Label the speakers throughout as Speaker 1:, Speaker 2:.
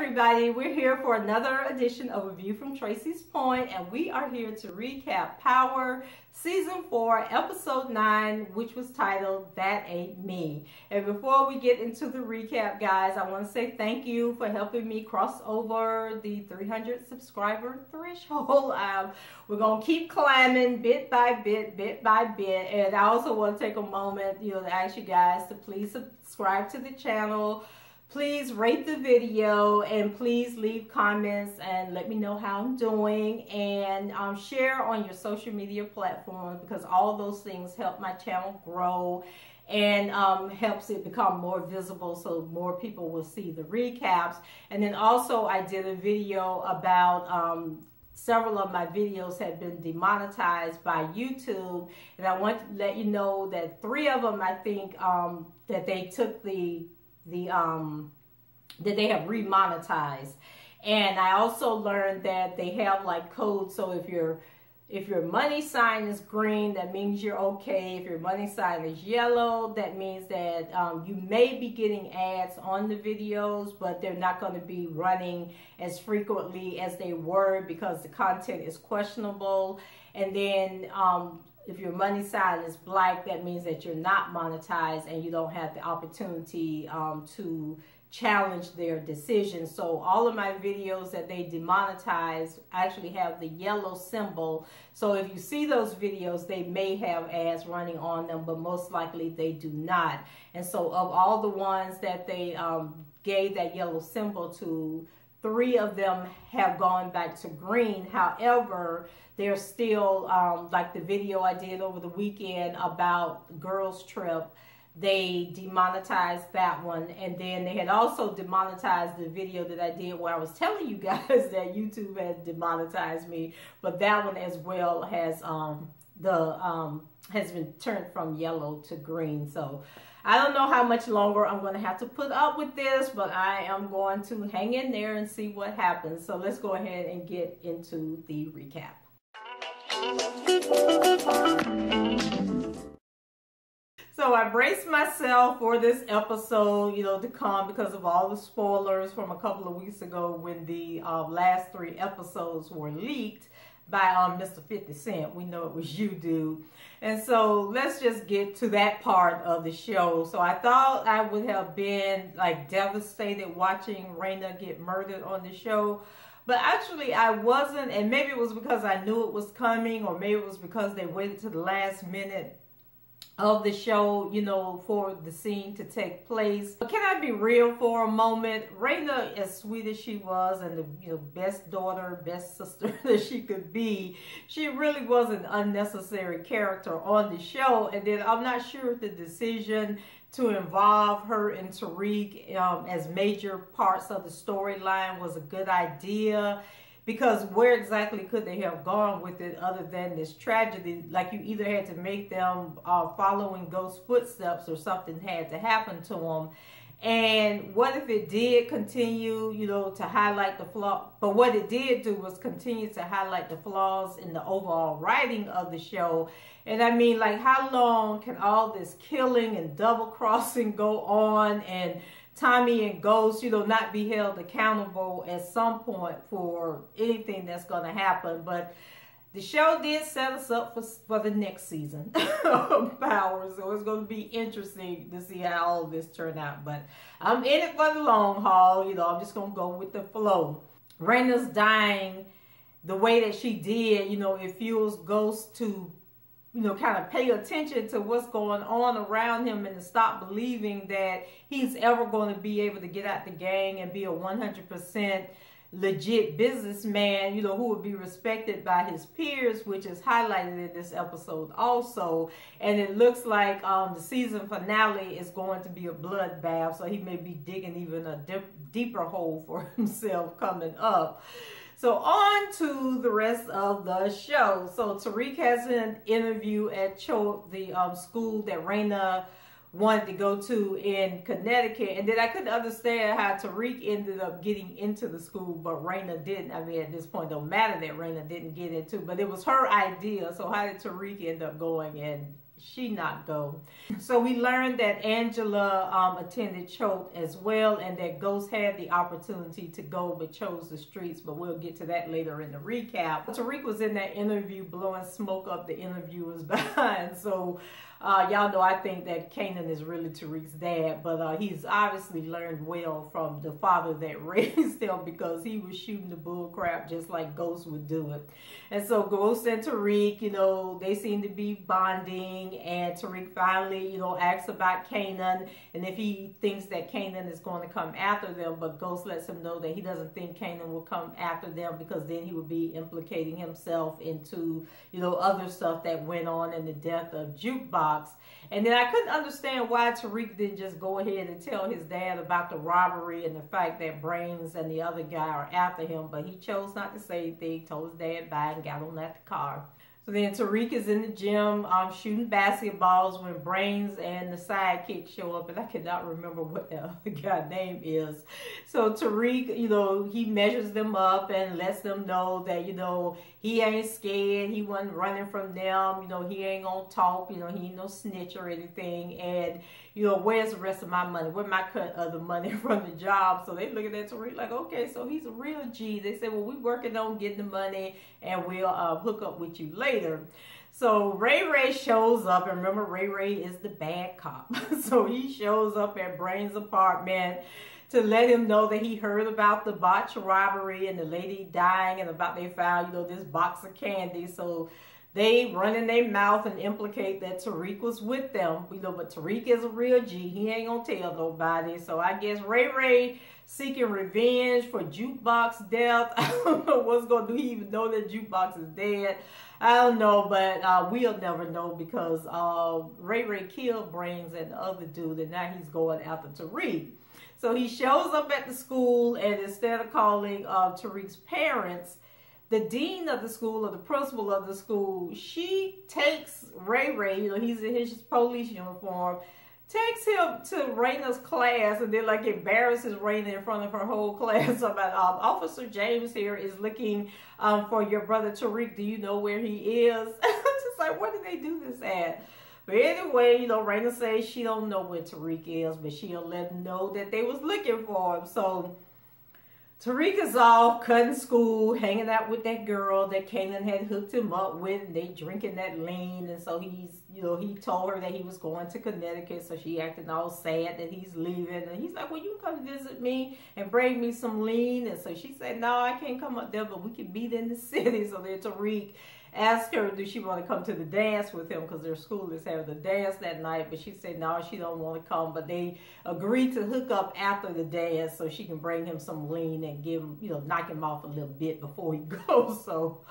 Speaker 1: everybody, we're here for another edition of A View from Tracy's Point, and we are here to recap Power Season 4, Episode 9, which was titled That Ain't Me. And before we get into the recap, guys, I want to say thank you for helping me cross over the 300 subscriber threshold. We're going to keep climbing bit by bit, and I also want to take a moment, to ask you guys to please subscribe to the channel. Please rate the video and please leave comments and let me know how I'm doing, and share on your social media platforms, because all those things help my channel grow and helps it become more visible so more people will see the recaps. And then also I did a video about several of my videos have been demonetized by YouTube, and I want to let you know that 3 of them, I think, that they took that they have remonetized. And I also learned that they have like codes, so if your money sign is green, that means you're okay. If your money sign is yellow, that means that you may be getting ads on the videos, but they're not going to be running as frequently as they were because the content is questionable. And then if your money sign is black, that means that you're not monetized and you don't have the opportunity to challenge their decision. So all of my videos that they demonetize actually have the yellow symbol. So if you see those videos, they may have ads running on them, but most likely they do not. And so of all the ones that they gave that yellow symbol to, 3 of them have gone back to green. However, they're still, like the video I did over the weekend about girls trip, they demonetized that one. And then they had also demonetized the video that I did where I was telling you guys that YouTube has demonetized me, but that one as well has has been turned from yellow to green. So I don't know how much longer I'm going to have to put up with this, but I am going to hang in there and see what happens. So let's go ahead and get into the recap. So I braced myself for this episode, to come because of all the spoilers from a couple of weeks ago when the last 3 episodes were leaked by Mr. 50 Cent. We know it was you, dude. And so let's just get to that part of the show. So I thought I would have been like devastated watching Raina get murdered on the show. But actually I wasn't, and maybe it was because I knew it was coming, or maybe it was because they waited to the last minute of the show, for the scene to take place. But can I be real for a moment? Raina, as sweet as she was, and the best daughter, best sister that she could be, she really was an unnecessary character on the show. And then I'm not sure if the decision to involve her and Tariq as major parts of the storyline was a good idea. Because where exactly could they have gone with it other than this tragedy? Like, you either had to make them following Ghost's footsteps, or something had to happen to them. And what if it did continue, to highlight the flaw? But what it did do was continue to highlight the flaws in the overall writing of the show. And I mean, like, how long can all this killing and double crossing go on, and Tommy and Ghost, not be held accountable at some point for anything that's going to happen? But the show did set us up for the next season of Power, so it's going to be interesting to see how all of this turn out. But I'm in it for the long haul. I'm just going to go with the flow. Raina's dying the way that she did, it fuels Ghost to kind of pay attention to what's going on around him, and to stop believing that he's ever going to be able to get out the gang and be a 100% legit businessman, who would be respected by his peers, which is highlighted in this episode also. And it looks like the season finale is going to be a bloodbath, so he may be digging even a deeper hole for himself coming up. So on to the rest of the show. So Tariq has an interview at the school that Raina wanted to go to in Connecticut. And then I couldn't understand how Tariq ended up getting into the school, but Raina didn't. I mean, at this point, it don't matter that Raina didn't get into, but it was her idea. So how did Tariq end up going and, she not go. So we learned that Angela attended Choate as well, and that Ghost had the opportunity to go but chose the streets, but we'll get to that later in the recap. Tariq was in that interview blowing smoke up the interviewers behind. So y'all know I think that Kanan is really Tariq's dad, but he's obviously learned well from the father that raised him, because he was shooting the bull crap just like Ghost would do it. And so Ghost and Tariq, you know, they seem to be bonding, and Tariq finally, you know, asks about Kanan and if he thinks that Kanan is going to come after them, but Ghost lets him know that he doesn't think Kanan will come after them, because then he would be implicating himself into, you know, other stuff that went on in the death of Jukebox. And then I couldn't understand why Tariq didn't just go ahead and tell his dad about the robbery and the fact that Brains and the other guy are after him, but he chose not to say anything, told his dad bye, and got on that car. So then Tariq is in the gym shooting basketballs when Brains and the sidekick show up, and I cannot remember what the other guy's name is. So Tariq, you know, he measures them up and lets them know that, you know, he ain't scared. He wasn't running from them. You know, he ain't gonna talk. You know, he ain't no snitch or anything. And, you know, where's the rest of my money? Where my cut of the money from the job? So they looking at Tariq like, okay, so he's a real G. They said, well, we working on getting the money, and we'll hook up with you later. So Ray Ray shows up, and remember, Ray Ray is the bad cop. So he shows up at Brains' apartment to let him know that he heard about the botched robbery and the lady dying, and about they found, you know, this box of candy. So they run in their mouth and implicate that Tariq was with them. You know, but Tariq is a real G. He ain't gonna tell nobody. So I guess Ray Ray seeking revenge for Jukebox death. I don't know what's gonna do. He even know that Jukebox is dead. I don't know, but we'll never know, because Ray Ray killed Brains and the other dude, and now he's going after Tariq. So he shows up at the school, and instead of calling Tariq's parents, the dean of the school, or the principal of the school, she takes Ray Ray, you know, he's in his police uniform, takes him to Raina's class, and then like embarrasses Raina in front of her whole class about, Officer James here is looking for your brother Tariq. Do you know where he is? Just like, where did they do this at? But anyway, you know, Raina says she don't know where Tariq is, but she'll let him know that they was looking for him. So Tariq is off, cutting school, hanging out with that girl that Kanan had hooked him up with, and they drinking that lean. And so he's, you know, he told her that he was going to Connecticut, so she acting all sad that he's leaving. And he's like, well, you can come visit me and bring me some lean. And so she said, no, I can't come up there, but we can meet in the city. So then Tariq asked her, do she want to come to the dance with him, because their school is having a dance that night. But she said no, she don't want to come. But they agreed to hook up after the dance so she can bring him some lean and give him, you know, knock him off a little bit before he goes. So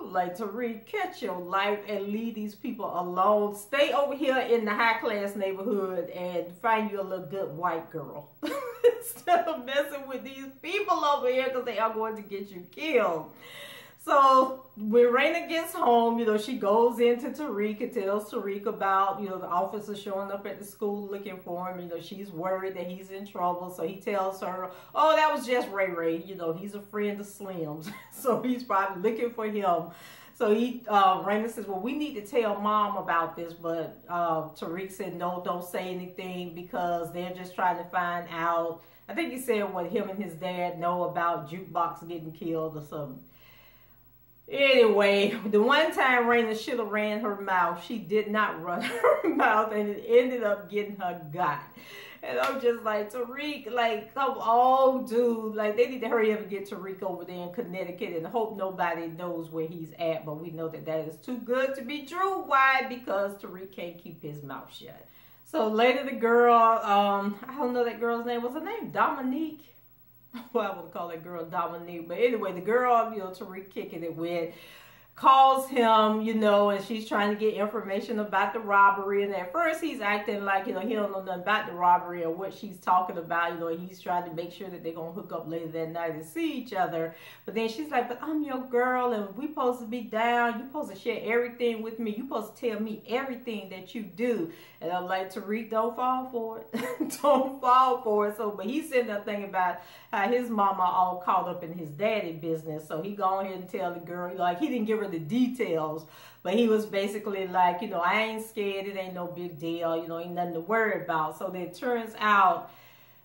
Speaker 1: like, Tariq, catch your life and leave these people alone. Stay over here in the high class neighborhood and find you a little good white girl instead of messing with these people over here, because they are going to get you killed. So when Raina gets home, you know, she goes into Tariq and tells Tariq about, you know, the officer showing up at the school looking for him. You know, she's worried that he's in trouble. So he tells her, oh, that was just Ray Ray. You know, he's a friend of Slim's. So he's probably looking for him. So Raina says, well, we need to tell Mom about this. But Tariq said, no, don't say anything, because they're just trying to find out. I think he said what him and his dad know about Jukebox getting killed or something. Anyway, the one time Raina should have ran her mouth, she did not run her mouth, and it ended up getting her got. And I'm just like, Tariq, like, come on, dude. Like, they need to hurry up and get Tariq over there in Connecticut and hope nobody knows where he's at. But we know that that is too good to be true. Why? Because Tariq can't keep his mouth shut. So later the girl, I don't know that girl's name. What's her name? Dominique? Well, I would call that girl Dominique. But anyway, the girl, you know, Tariq kicking it with, calls him, you know, and she's trying to get information about the robbery. And at first he's acting like, you know, he don't know nothing about the robbery or what she's talking about. You know, he's trying to make sure that they're going to hook up later that night and see each other. But then she's like, but I'm your girl, and we supposed to be down. You supposed to share everything with me. You supposed to tell me everything that you do. And I'm like, Tariq, don't fall for it. Don't fall for it. So, but he's sitting there thinking about how his mama all caught up in his daddy business. So he go ahead and tell the girl, like, he didn't give her remember the details, but he was basically like, you know, I ain't scared. It ain't no big deal. You know, ain't nothing to worry about. So then it turns out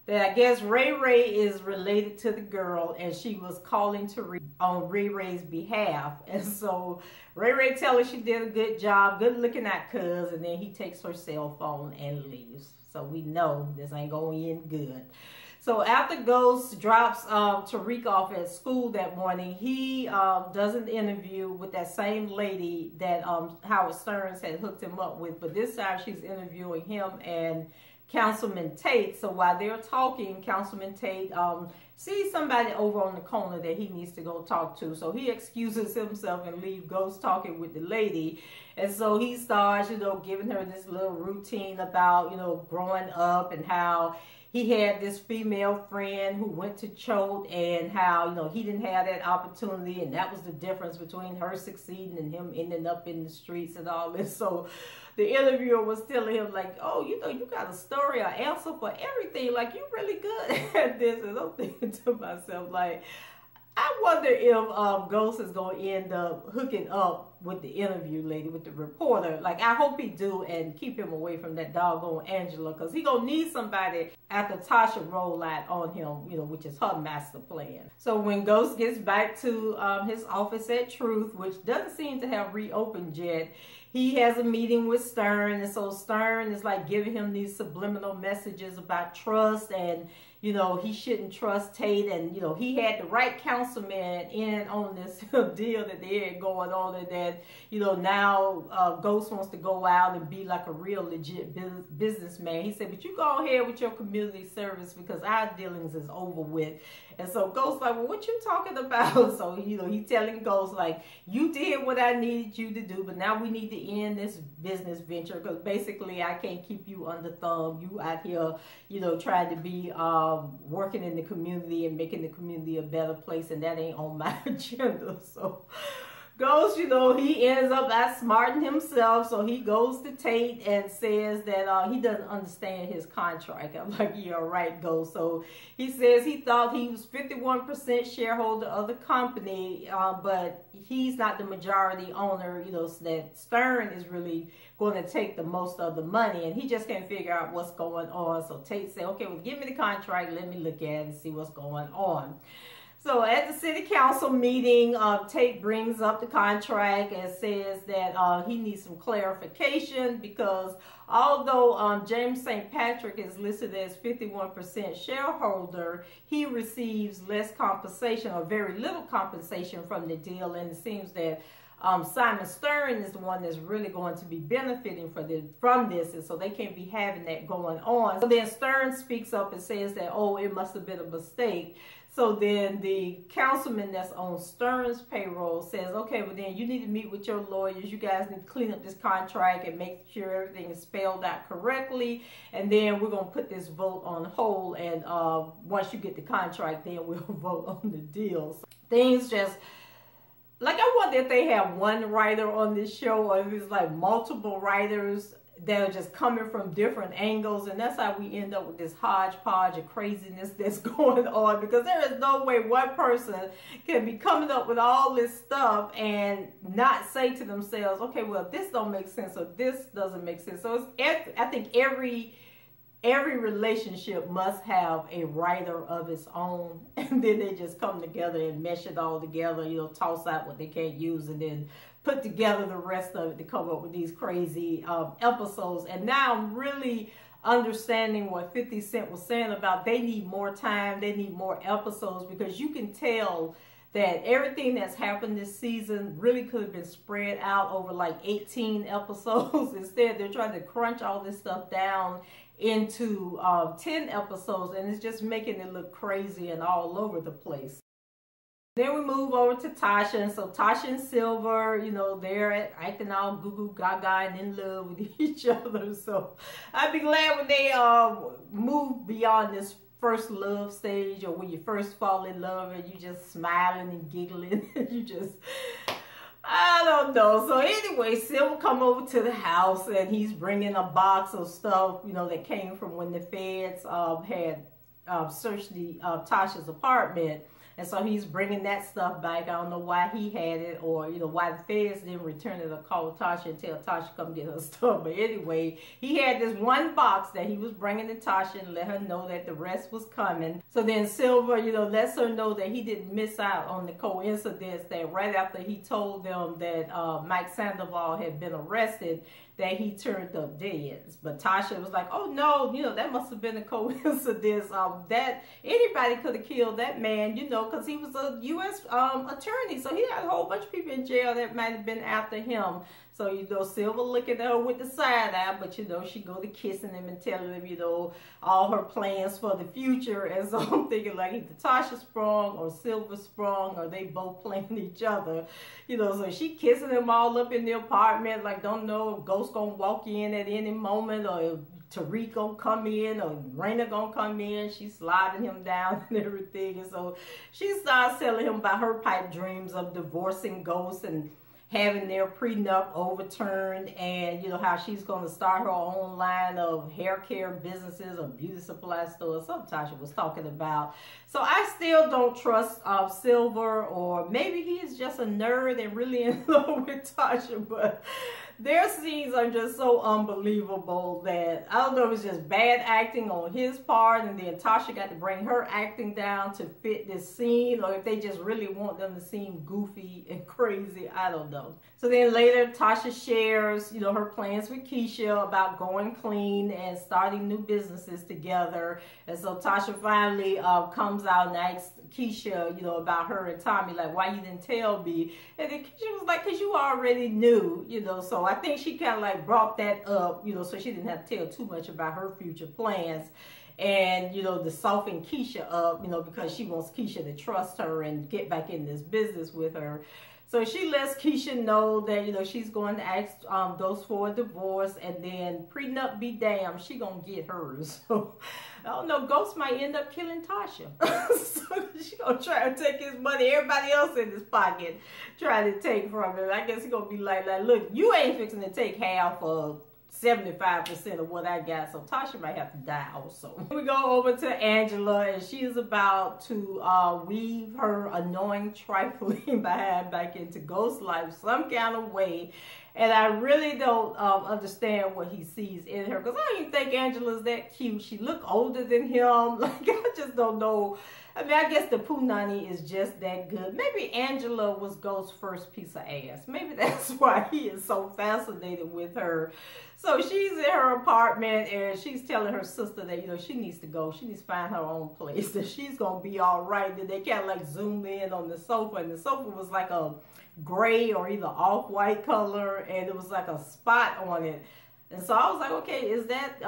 Speaker 1: that I guess Ray Ray is related to the girl, and she was calling to on Ray Ray's behalf. And so Ray Ray tell her she did a good job, good looking at cuz, and then he takes her cell phone and leaves. So we know this ain't going in good. So after Ghost drops Tariq off at school that morning, he does an interview with that same lady that Howard Stearns had hooked him up with. But this time she's interviewing him and Councilman Tate. So while they're talking, Councilman Tate sees somebody over on the corner that he needs to go talk to. So he excuses himself and leaves Ghost talking with the lady. And so he starts, you know, giving her this little routine about, you know, growing up and how he had this female friend who went to Choate and how, you know, he didn't have that opportunity, and that was the difference between her succeeding and him ending up in the streets and all this. So the interviewer was telling him like, oh, you know, you got a story or answer for everything. Like, you really good at this. And I'm thinking to myself, like, I wonder if Ghost is going to end up hooking up with the interview lady, with the reporter. Like, I hope he do, and keep him away from that doggone Angela, because he going to need somebody after Tasha roll out on him, you know, which is her master plan. So when Ghost gets back to his office at Truth, which doesn't seem to have reopened yet, he has a meeting with Stern, and so Stern is like giving him these subliminal messages about trust, and you know, he shouldn't trust Tate, and you know, he had the right councilman in on this deal that they had going on, and that, you know, now Ghost wants to go out and be like a real legit businessman. He said, but you go ahead with your community service because our dealings is over with. And so Ghost like, well, what you talking about? So, you know, he telling Ghost like, you did what I needed you to do, but now we need to end this business venture, because basically I can't keep you under thumb. You out here, you know, trying to be working in the community and making the community a better place, and that ain't on my agenda. So Ghost, you know, he ends up outsmarting himself, so he goes to Tate and says that he doesn't understand his contract. I'm like, yeah, right, Ghost. So he says he thought he was 51% shareholder of the company, but he's not the majority owner, you know, so that Stern is really going to take the most of the money, and he just can't figure out what's going on. So Tate said, okay, well, give me the contract, let me look at it and see what's going on. So at the city council meeting, Tate brings up the contract and says that he needs some clarification, because although James St. Patrick is listed as 51% shareholder, he receives less compensation, or very little compensation, from the deal, and it seems that Simon Stern is the one that's really going to be benefiting from this, and so they can't be having that going on. So then Stern speaks up and says that, oh, it must have been a mistake. So then the councilman that's on Stern's payroll says, okay, well then you need to meet with your lawyers. You guys need to clean up this contract and make sure everything is spelled out correctly. And then we're going to put this vote on hold. And once you get the contract, then we'll vote on the deal. So things just, like, I wonder if they have one writer on this show, or if it's like multiple writers that are just coming from different angles, and that's how we end up with this hodgepodge of craziness that's going on, because there is no way one person can be coming up with all this stuff and not say to themselves, okay, well, this don't make sense, or this doesn't make sense. So it's, I think every relationship must have a writer of its own, and then they just come together and mesh it all together, you know, toss out what they can't use, and then put together the rest of it to come up with these crazy episodes. And now I'm really understanding what 50 Cent was saying about they need more time, they need more episodes, because you can tell that everything that's happened this season really could have been spread out over like 18 episodes. Instead, they're trying to crunch all this stuff down into 10 episodes, and it's just making it look crazy and all over the place. Then we move over to Tasha, and so Tasha and Silver, you know, they're acting all goo-goo gaga and in love with each other. So I'd be glad when they move beyond this first love stage, or when you first fall in love and you just smiling and giggling and you just, I don't know. So anyway, Silver come over to the house, and he's bringing a box of stuff, you know, that came from when the feds had searched Tasha's apartment. And so he's bringing that stuff back. I don't know why he had it, or, you know, why the feds didn't return it or call Tasha and tell Tasha come get her stuff. But anyway, he had this one box that he was bringing to Tasha and let her know that the rest was coming. So then Silver, you know, lets her know that he didn't miss out on the coincidence that right after he told them that Mike Sandoval had been arrested, that he turned up dead. But Tasha was like, oh no, you know, that must have been a coincidence. That anybody could have killed that man, you know, because he was a U.S. attorney. So he had a whole bunch of people in jail that might have been after him. So, you know, Silver looking at her with the side eye, but, you know, she go to kissing him and telling him, you know, all her plans for the future. And so I'm thinking like either Tasha sprung or Silver sprung, or they both playing each other. You know, so she kissing him all up in the apartment, like don't know if Ghost gonna walk in at any moment, or if Tariq gonna come in, or Raina gonna come in. She's sliding him down and everything. And so she starts telling him about her pipe dreams of divorcing Ghost and having their prenup overturned, and, you know, how she's going to start her own line of hair care businesses or beauty supply stores. Something Tasha was talking about. So I still don't trust Silver, or maybe he is just a nerd and really in love with Tasha, but their scenes are just so unbelievable that I don't know if it's just bad acting on his part, and then Tasha got to bring her acting down to fit this scene, or if they just really want them to seem goofy and crazy. I don't know. So then later Tasha shares, you know, her plans with Keisha about going clean and starting new businesses together. And so Tasha finally comes out and asks Keisha, you know, about her and Tommy, like, why you didn't tell me? And then Keisha was like, because you already knew, you know. So I think she kind of like brought that up, you know, so she didn't have to tell too much about her future plans. And, you know, to soften Keisha up, you know, because she wants Keisha to trust her and get back in this business with her. So she lets Keisha know that, you know, she's going to ask Ghost for a divorce, and then prenup be damned, she gonna get hers. So I don't know, Ghost might end up killing Tasha. So she gonna try to take his money, everybody else in his pocket trying to take from him. I guess he gonna be like, look, you ain't fixing to take half of 75% of what I got, so Tasha might have to die also. We go over to Angela, and she is about to weave her annoying trifling behind back into Ghost life some kind of way. And I really don't understand what he sees in her, because I don't even think Angela's that cute. She look older than him. Like, I just don't know. I mean, I guess the Punani is just that good. Maybe Angela was Ghost's first piece of ass. Maybe that's why he is so fascinated with her. So she's in her apartment, and she's telling her sister that, you know, she needs to go. She needs to find her own place, that she's going to be all right. Then they kind of like zoom in on the sofa, and the sofa was like a gray or either off-white color, and it was like a spot on it. And so I was like, okay, is that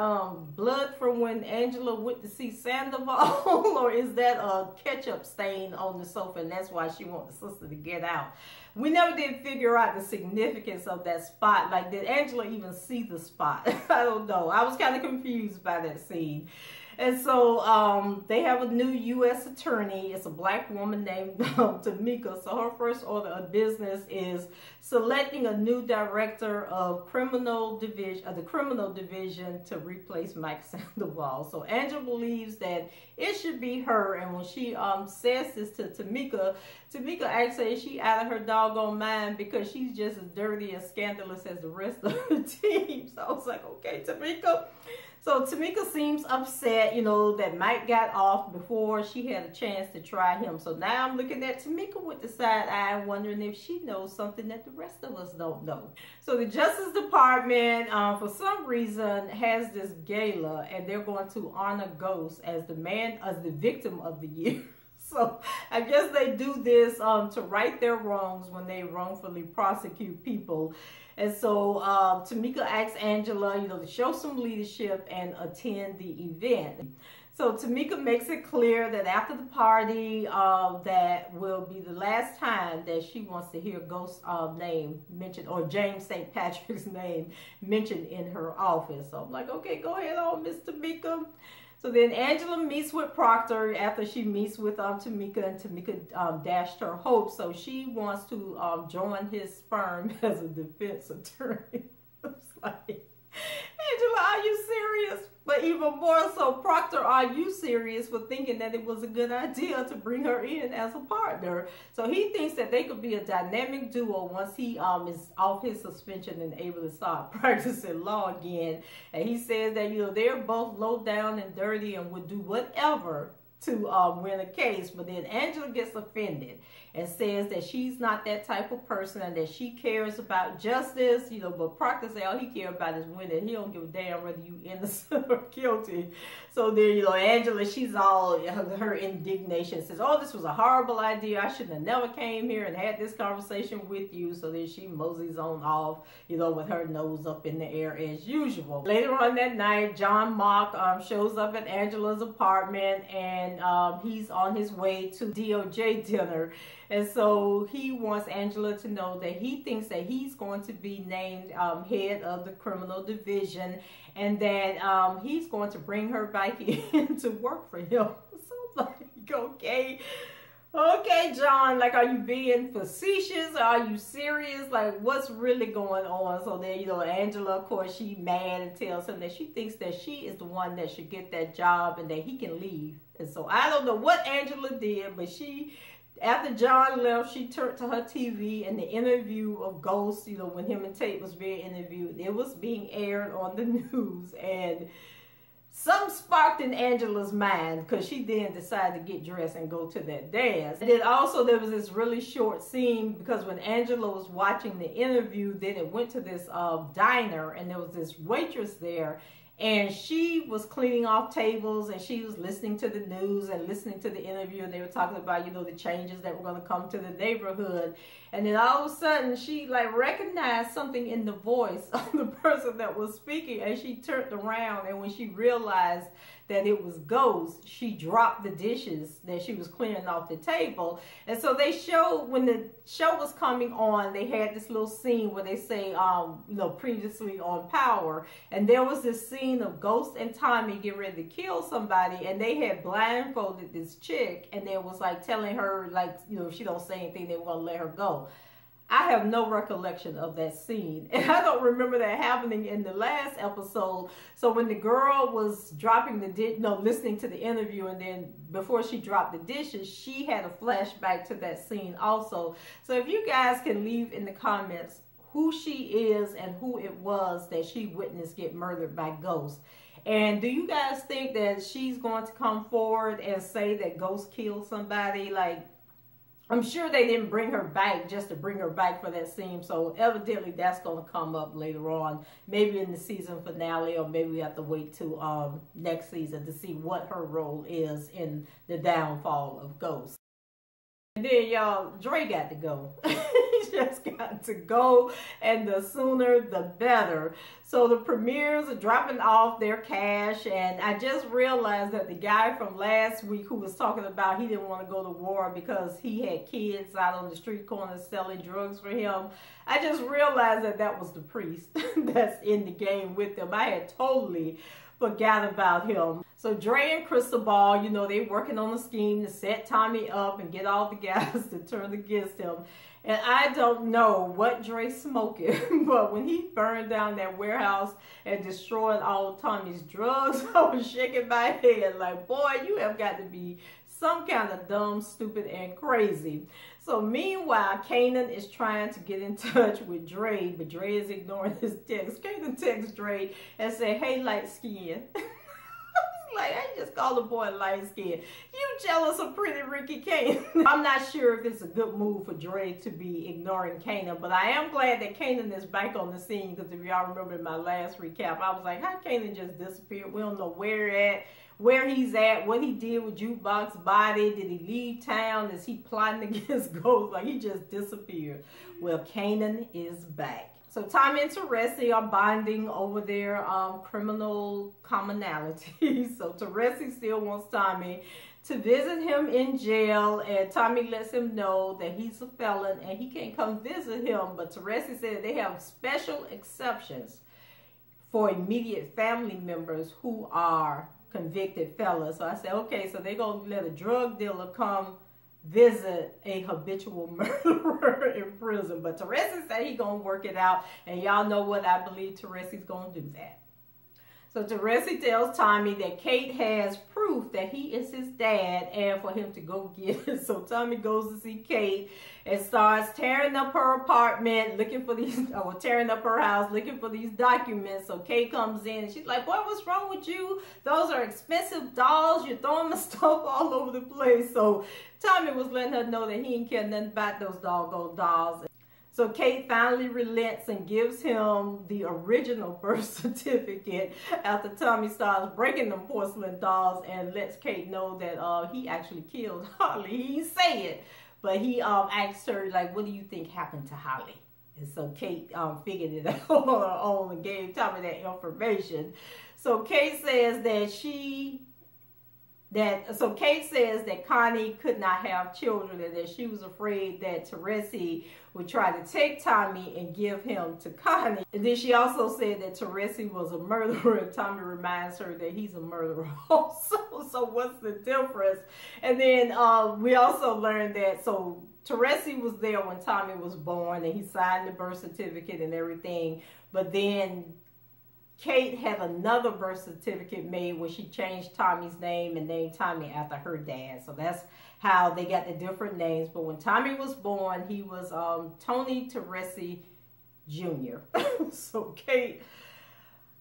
Speaker 1: blood from when Angela went to see Sandoval, or is that a ketchup stain on the sofa, and that's why she wants the sister to get out? We never did figure out the significance of that spot. Like, did Angela even see the spot? I don't know. I was kind of confused by that scene. And so they have a new U.S. attorney. It's a black woman named Tamika. So her first order of business is selecting a new director of criminal division, the criminal division, to replace Mike Sandoval. So Angela believes that it should be her. And when she says this to Tamika, Tamika asks her, is she out of her doggone mind, because she's just as dirty and scandalous as the rest of the team. So I was like, okay, Tamika. So Tamika seems upset, you know, that Mike got off before she had a chance to try him. So now I'm looking at Tamika with the side eye, wondering if she knows something that the rest of us don't know. So the Justice Department, for some reason, has this gala, and they're going to honor Ghost as the victim of the year. So I guess they do this to right their wrongs when they wrongfully prosecute people. And so Tamika asks Angela, you know, to show some leadership and attend the event. So Tamika makes it clear that after the party, that will be the last time that she wants to hear Ghost's name mentioned, or James St. Patrick's name mentioned in her office. So I'm like, okay, go ahead on, Miss Tamika. So then Angela meets with Proctor after she meets with Tamika, and Tamika dashed her hopes. So she wants to join his firm as a defense attorney. I was like, Angela, are you serious? But even more so, Proctor, are you serious for thinking that it was a good idea to bring her in as a partner? So he thinks that they could be a dynamic duo once he is off his suspension and able to start practicing law again. And he says that, you know, they're both low down and dirty and would do whatever to win a case. But then Angela gets offended and says that she's not that type of person and that she cares about justice, you know, but Proctor says all he cares about is winning. He don't give a damn whether you innocent or guilty. So then, you know, Angela, she's all, her indignation says, oh, this was a horrible idea. I shouldn't have never came here and had this conversation with you. So then she moseys on off, you know, with her nose up in the air as usual. Later on that night, John Mock shows up at Angela's apartment, and he's on his way to DOJ dinner. And so he wants Angela to know that he thinks that he's going to be named head of the criminal division, and that he's going to bring her back in to work for him. So like, okay, John, like, are you being facetious? Are you serious? Like, what's really going on? So then, you know, Angela, of course, she mad and tells him that she thinks that she is the one that should get that job and that he can leave. And so I don't know what Angela did, but after John left, she turned to her TV, and the interview of Ghost, you know, when him and Tate was being interviewed, it was being aired on the news, and something sparked in Angela's mind, because she then decided to get dressed and go to that dance. And then also there was this really short scene, because when Angela was watching the interview, then it went to this diner, and there was this waitress there, and she was cleaning off tables, and she was listening to the news and listening to the interview, and they were talking about, you know, the changes that were going to come to the neighborhood. And then all of a sudden, she like recognized something in the voice of the person that was speaking, and she turned around, and when she realized that it was Ghost, she dropped the dishes that she was clearing off the table. And so they showed, when the show was coming on, they had this little scene where they say, you know, previously on Power, and there was this scene of Ghost and Tommy getting ready to kill somebody, and they had blindfolded this chick, and they was like telling her, like, you know, if she don't say anything, they were gonna let her go. I have no recollection of that scene, and I don't remember that happening in the last episode. So when the girl was dropping listening to the interview, and then before she dropped the dishes, she had a flashback to that scene also. So if you guys can leave in the comments who she is and who it was that she witnessed get murdered by Ghost. And do you guys think that she's going to come forward and say that Ghost killed somebody? Like, I'm sure they didn't bring her back just to bring her back for that scene. So evidently that's going to come up later on, maybe in the season finale, or maybe we have to wait till next season to see what her role is in the downfall of Ghost. And then, y'all, Dre got to go. He just got to go, and the sooner the better. So the premieres are dropping off their cash, and I just realized that the guy from last week who was talking about he didn't want to go to war because he had kids out on the street corner selling drugs for him, I just realized that that was the priest that's in the game with them. I had totally forgot about him. So Dre and Cristobal, you know, they working on a scheme to set Tommy up and get all the guys to turn against him. And I don't know what Dre's smoking, but when he burned down that warehouse and destroyed all of Tommy's drugs, I was shaking my head like, boy, you have got to be some kind of dumb, stupid, and crazy. So meanwhile, Kanan is trying to get in touch with Dre, but Dre is ignoring his text. Kanan texts Dre and say, hey, light skin. Like, I just call the boy light skin. You jealous of pretty Ricky Kanan? I'm not sure if it's a good move for Dre to be ignoring Kanan, but I am glad that Kanan is back on the scene, because if y'all remember in my last recap, I was like, how Kanan just disappeared? We don't know where he's at, what he did with Jukebox's body. Did he leave town? Is he plotting against Ghost? Like, he just disappeared. Well, Kanan is back. So Tommy and Teresi are bonding over their criminal commonality. So Teresi still wants Tommy to visit him in jail, and Tommy lets him know that he's a felon and he can't come visit him. But Teresi said they have special exceptions for immediate family members who are convicted felons. So I said, okay, so they're going to let a drug dealer come visit a habitual murderer in prison. But Teresi said he's going to work it out, and y'all know what I believe Teresi's going to do that. So Teresi tells Tommy that Kate has proof that he is his dad and for him to go get it. So Tommy goes to see Kate and starts tearing up her apartment, looking for these, or tearing up her house, looking for these documents. So Kate comes in and she's like, "Boy, what's wrong with you? Those are expensive dolls. You're throwing my stuff all over the place." So Tommy was letting her know that he didn't care nothing about those doggone dolls. So Kate finally relents and gives him the original birth certificate after Tommy starts breaking them porcelain dolls and lets Kate know that he actually killed Holly. He didn't say it, but he asked her, like, "What do you think happened to Holly?" And so Kate figured it out on her own and gave Tommy that information. So Kate says that Connie could not have children and that she was afraid that Teresi would try to take Tommy and give him to Connie. And then she also said that Teresi was a murderer, and Tommy reminds her that he's a murderer also. So what's the difference? And then we also learned that, so Teresi was there when Tommy was born and he signed the birth certificate and everything, but then Kate had another birth certificate made where she changed Tommy's name and named Tommy after her dad. So that's how they got the different names. But when Tommy was born, he was Tony Teresi Jr. So Kate,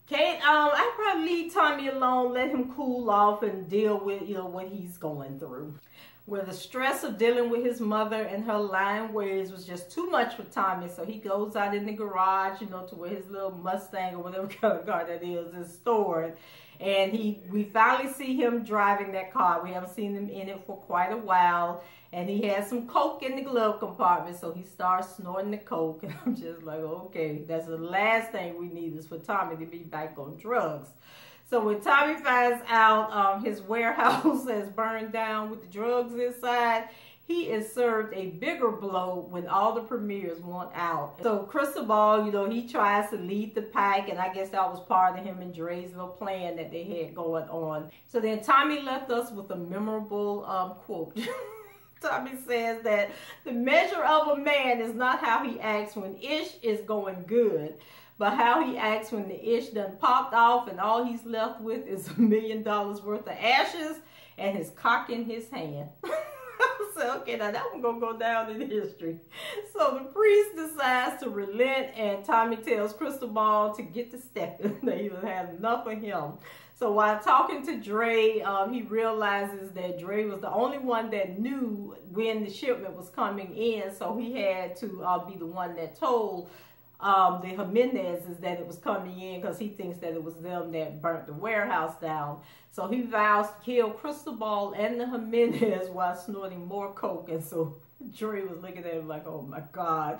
Speaker 1: I'd probably leave Tommy alone, let him cool off and deal with, what he's going through. Where the stress of dealing with his mother and her lying ways was just too much for Tommy. So he goes out in the garage, to where his little Mustang or whatever kind of car that is stored. And we finally see him driving that car. We haven't seen him in it for quite a while. And he has some coke in the glove compartment. So he starts snorting the coke. And I'm just like, okay, that's the last thing we need is for Tommy to be back on drugs. So when Tommy finds out his warehouse has burned down with the drugs inside, he is served a bigger blow when all the premiers want out. So Cristobal, he tries to lead the pack, and I guess that was part of him and Dre's little plan that they had going on. So then Tommy left us with a memorable quote. Tommy says that the measure of a man is not how he acts when ish is going good, but how he acts when the ish done popped off and all he's left with is $1 million worth of ashes and his cock in his hand. So, okay, now that one's going to go down in history. So the priest decides to relent, and Tommy tells Cristobal to get to stepping. They had enough of him. So while talking to Dre, he realizes that Dre was the only one that knew when the shipment was coming in, so he had to be the one that told the Jimenezes that it was coming in, because he thinks that it was them that burnt the warehouse down. So he vows to kill Cristobal and the Jimenez while snorting more coke. And so Dre was looking at him like, oh my God.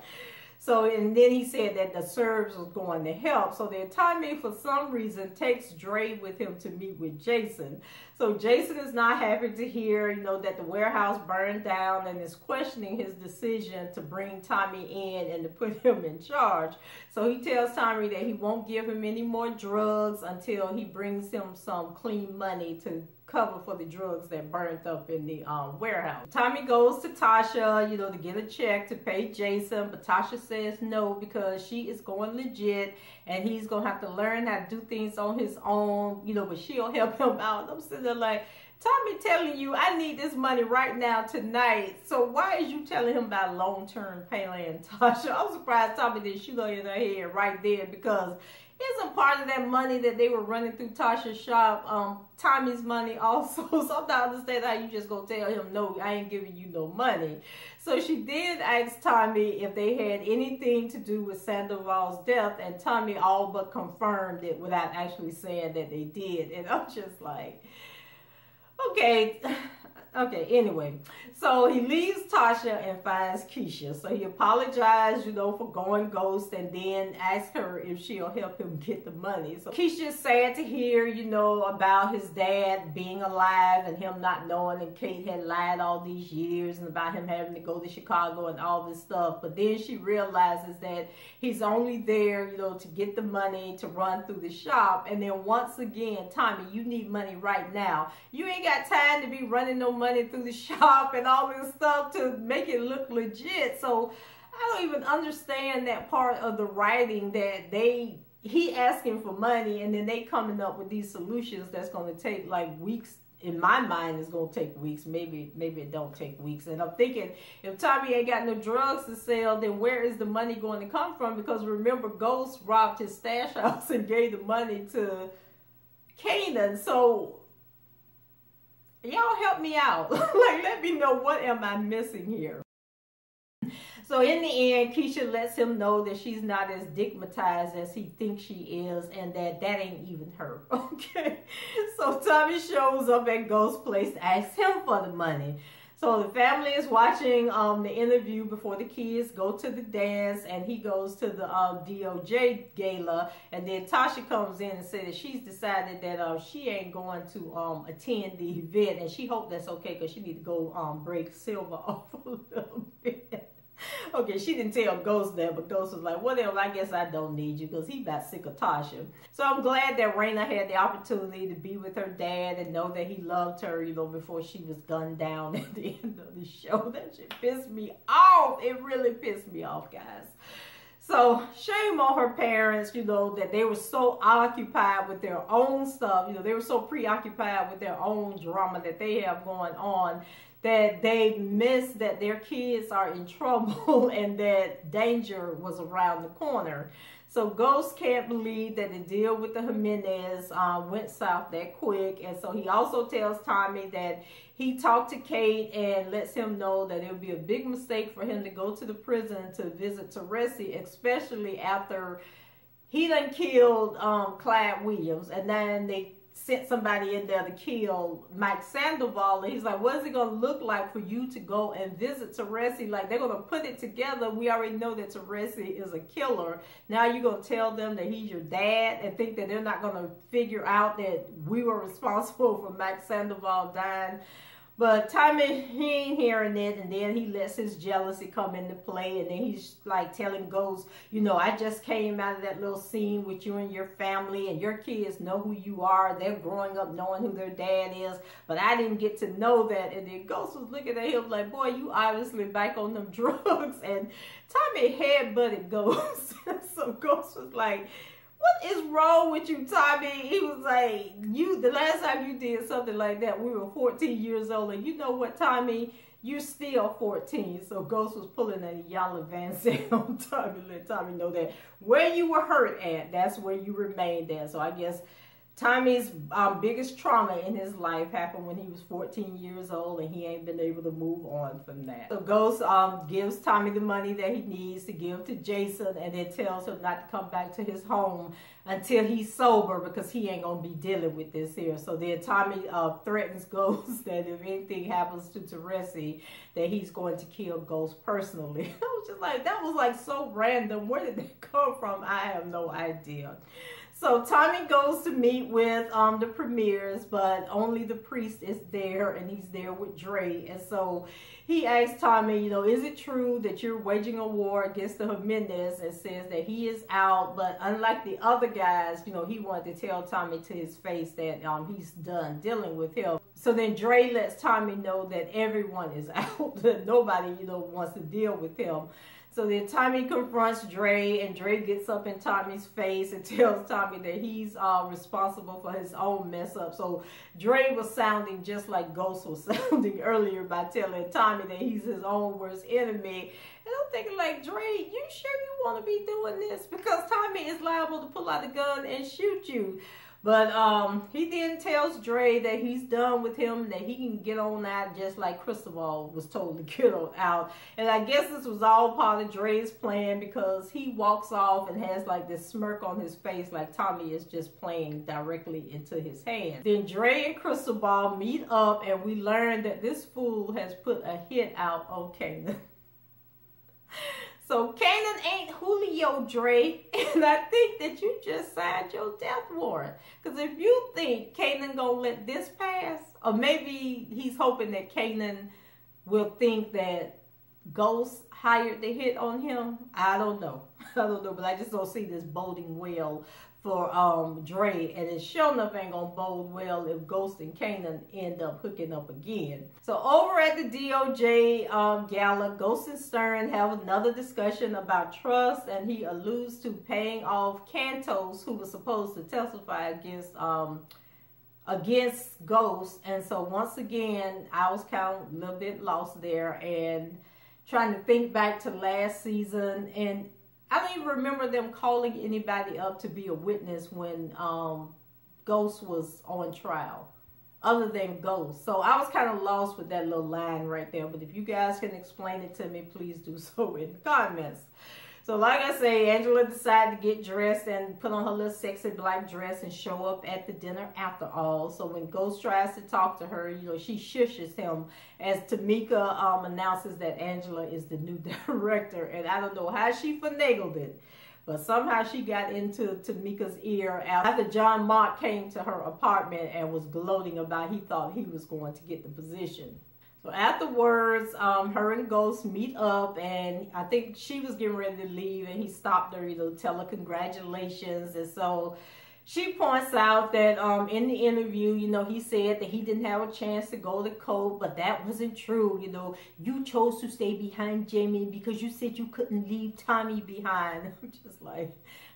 Speaker 1: So, and then he said that the Serbs was going to help. So then Tommy, for some reason, takes Dre with him to meet with Jason. So Jason is not happy to hear, that the warehouse burned down, and is questioning his decision to bring Tommy in and to put him in charge. So he tells Tommy that he won't give him any more drugs until he brings him some clean money to cover for the drugs that burned up in the warehouse. Tommy goes to Tasha, to get a check to pay Jason, but Tasha says no because she is going legit and he's gonna have to learn how to do things on his own, but she'll help him out. I'm sitting there like, Tommy telling you I need this money right now tonight, so why is you telling him about long-term plan, Tasha? I'm surprised Tommy didn't shoot her in her head right there, because isn't part of that money that they were running through Tasha's shop Tommy's money also? So I'm not understanding how you just gonna tell him, no, I ain't giving you no money. So she did ask Tommy if they had anything to do with Sandoval's death, and Tommy all but confirmed it without actually saying that they did. And I'm just like, okay. Okay, anyway, so he leaves Tasha and finds Keisha. So he apologized, for going ghost, and then asks her if she'll help him get the money. So Keisha's sad to hear, about his dad being alive and him not knowing that Kate had lied all these years, and about him having to go to Chicago and all this stuff. But then she realizes that he's only there, to get the money to run through the shop. And then once again, Tommy, you need money right now. You ain't got time to be running no money through the shop and all this stuff to make it look legit. So I don't even understand that part of the writing, that they he asking for money, and then they coming up with these solutions that's going to take like weeks. In my mind, it's going to take weeks. Maybe it don't take weeks. And I'm thinking, if Tommy ain't got no drugs to sell, then where is the money going to come from? Because remember, Ghost robbed his stash house and gave the money to Kanan. So y'all help me out. Like, let me know, what am I missing here? So in the end, Keisha lets him know that she's not as stigmatized as he thinks she is, and that ain't even her. Okay. So Tommy shows up at Ghost's place to ask him for the money. So the family is watching the interview before the kids go to the dance, and he goes to the DOJ gala, and then Tasha comes in and says that she's decided that she ain't going to attend the event, and she hopes that's okay because she need to go break Silver off a little bit. Okay, she didn't tell Ghost that, but Ghost was like, whatever, I guess I don't need you, because he about sick of Tasha. So I'm glad that Raina had the opportunity to be with her dad and know that he loved her, you know, before she was gunned down at the end of the show. That shit pissed me off. It really pissed me off, guys. So shame on her parents, you know, that they were so occupied with their own stuff. You know, they were so preoccupied with their own drama that they have going on, that they missed that their kids are in trouble and that danger was around the corner. So Ghost can't believe that the deal with the Jimenez went south that quick. And so he also tells Tommy that he talked to Kate and lets him know that it would be a big mistake for him to go to the prison to visit Teresi, especially after he done killed Clyde Williams, and then they sent somebody in there to kill Mike Sandoval. And he's like, what is it going to look like for you to go and visit Teresi? Like, they're going to put it together. We already know that Teresi is a killer. Now you're going to tell them that he's your dad and think that they're not going to figure out that we were responsible for Mike Sandoval dying. But Tommy, he ain't hearing it, and then he lets his jealousy come into play, and then he's like telling Ghost, you know, I just came out of that little scene with you and your family, and your kids know who you are. They're growing up knowing who their dad is, but I didn't get to know that. And then Ghost was looking at him like, boy, you obviously back on them drugs. And Tommy headbutted Ghost. So Ghost was like, what is wrong with you, Tommy? He was like, the last time you did something like that, we were 14 years old. And you know what, Tommy? You're still 14. So Ghost was pulling a Yala Van Zandt on Tommy, let Tommy know that where you were hurt at, that's where you remained at. So I guess Tommy's biggest trauma in his life happened when he was 14 years old, and he ain't been able to move on from that. So Ghost gives Tommy the money that he needs to give to Jason, and then tells him not to come back to his home until he's sober, because he ain't gonna be dealing with this here. So then Tommy threatens Ghost that if anything happens to Teresi, that he's going to kill Ghost personally. I was just like, that was like so random. Where did that come from? I have no idea. So Tommy goes to meet with the premiers, but only the priest is there, and he's there with Dre. And so he asks Tommy, you know, is it true that you're waging a war against the Jimenez? And says that he is out, but unlike the other guys, you know, he wanted to tell Tommy to his face that he's done dealing with him. So then Dre lets Tommy know that everyone is out, that nobody, you know, wants to deal with him. So then Tommy confronts Dre, and Dre gets up in Tommy's face and tells Tommy that he's responsible for his own mess up. So Dre was sounding just like Ghost was sounding earlier by telling Tommy that he's his own worst enemy. And I'm thinking like, Dre, you sure you want to be doing this? Because Tommy is liable to pull out a gun and shoot you. But he then tells Dre that he's done with him, that he can get on out just like Cristobal was told to get on out. And I guess this was all part of Dre's plan, because he walks off and has like this smirk on his face like Tommy is just playing directly into his hands. Then Dre and Cristobal meet up, and we learn that this fool has put a hit out on Kanan. So Kanan ain't Julio, Dre, and I think that you just signed your death warrant. Because if you think Kanan gonna let this pass, or maybe he's hoping that Kanan will think that Ghost hired the hit on him, I don't know. I don't know, but I just don't see this boding well for Dre, and it sure enough ain't gonna bode well if Ghost and Kanan end up hooking up again. So over at the DOJ gala, Ghost and Stern have another discussion about trust, and he alludes to paying off Cantos, who was supposed to testify against Ghost. And so once again, I was kind of a little bit lost there and trying to think back to last season, and I don't even remember them calling anybody up to be a witness when Ghost was on trial, other than Ghost. So I was kind of lost with that little line right there. But if you guys can explain it to me, please do so in the comments. So like I say, Angela decided to get dressed and put on her little sexy black dress and show up at the dinner after all. So when Ghost tries to talk to her, you know, she shushes him as Tamika announces that Angela is the new director. And I don't know how she finagled it, but somehow she got into Tamika's ear after John Mott came to her apartment and was gloating about he thought he was going to get the position. So afterwards, her and Ghost meet up, and I think she was getting ready to leave, and he stopped her, you know, tell her congratulations. And so she points out that in the interview, you know, he said that he didn't have a chance to go to court, but that wasn't true. You know, you chose to stay behind Jamie because you said you couldn't leave Tommy behind. I'm just like,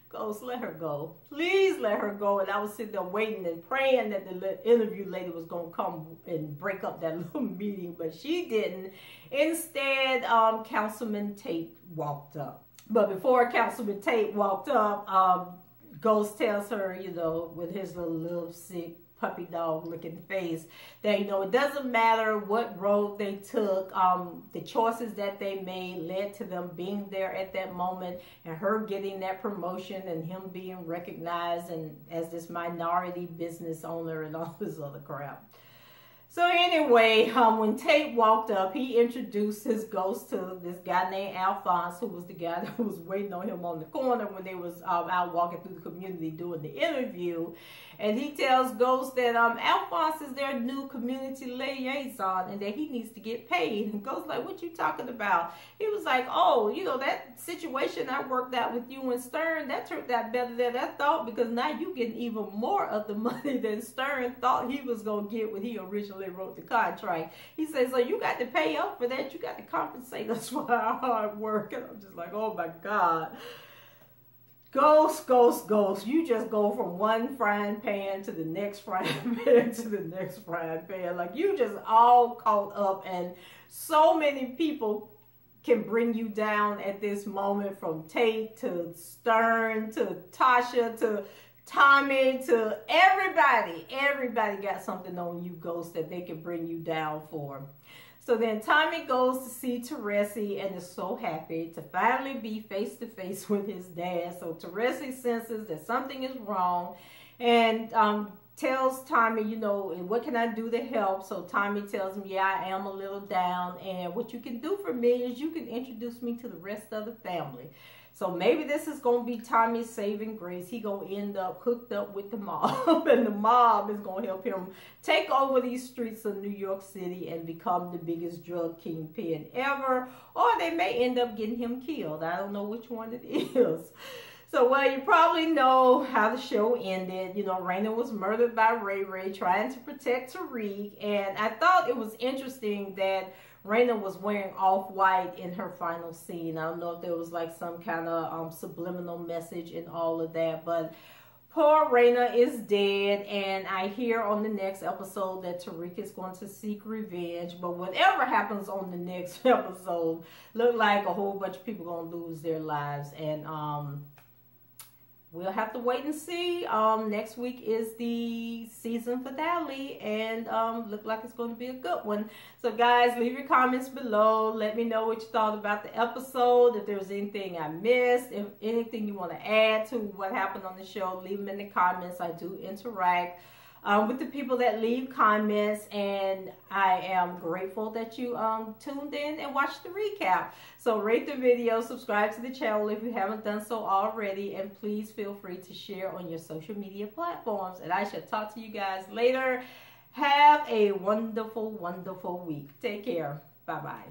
Speaker 1: Ghost, let her go. Please let her go. And I was sitting there waiting and praying that the interview lady was going to come and break up that little meeting, but she didn't. Instead, Councilman Tate walked up. But before Councilman Tate walked up, Ghost tells her, you know, with his little sick puppy dog looking face, that, you know, it doesn't matter what road they took, the choices that they made led to them being there at that moment, and her getting that promotion and him being recognized and as this minority business owner and all this other crap. So anyway, when Tate walked up, he introduced his Ghost to this guy named Alphonse, who was the guy that was waiting on him on the corner when they was out walking through the community doing the interview. And he tells Ghost that Alphonse is their new community liaison and that he needs to get paid. And Ghost like, what you talking about? He was like, oh, you know, that situation I worked out with you and Stern, that turned out better than I thought, because now you getting even more of the money than Stern thought he was going to get when he originally wrote the contract. He says, so you got to pay up for that. You got to compensate us for our hard work. And I'm just like, oh my God. Ghost, Ghost, Ghost. You just go from one frying pan to the next frying pan to the next frying pan. Like, you just all caught up, and so many people can bring you down at this moment, from Tate to Stern to Tasha to Tommy to everybody. Everybody got something on you, Ghost, that they can bring you down for. So then Tommy goes to see Teresi and is so happy to finally be face to face with his dad. So Teresi senses that something is wrong and tells Tommy, you know, what can I do to help? So Tommy tells him, yeah, I am a little down, and what you can do for me is you can introduce me to the rest of the family. So maybe this is going to be Tommy's saving grace. He going to end up hooked up with the mob, and the mob is going to help him take over these streets of New York City and become the biggest drug kingpin ever. Or they may end up getting him killed. I don't know which one it is. So, well, you probably know how the show ended. You know, Raina was murdered by Ray Ray trying to protect Tariq. And I thought it was interesting that Raina was wearing off-white in her final scene. I don't know if there was like some kind of subliminal message in all of that, but poor Raina is dead, and I hear on the next episode that Tariq is going to seek revenge. But whatever happens on the next episode, look like a whole bunch of people gonna lose their lives, and we'll have to wait and see. Next week is the season finale, and look like it's going to be a good one. So guys, leave your comments below. Let me know what you thought about the episode. If there was anything I missed, if anything you want to add to what happened on the show, leave them in the comments. I do interact with the people that leave comments, and I am grateful that you tuned in and watched the recap. So rate the video, subscribe to the channel if you haven't done so already, and please feel free to share on your social media platforms. And I shall talk to you guys later. Have a wonderful, wonderful week. Take care. Bye-bye.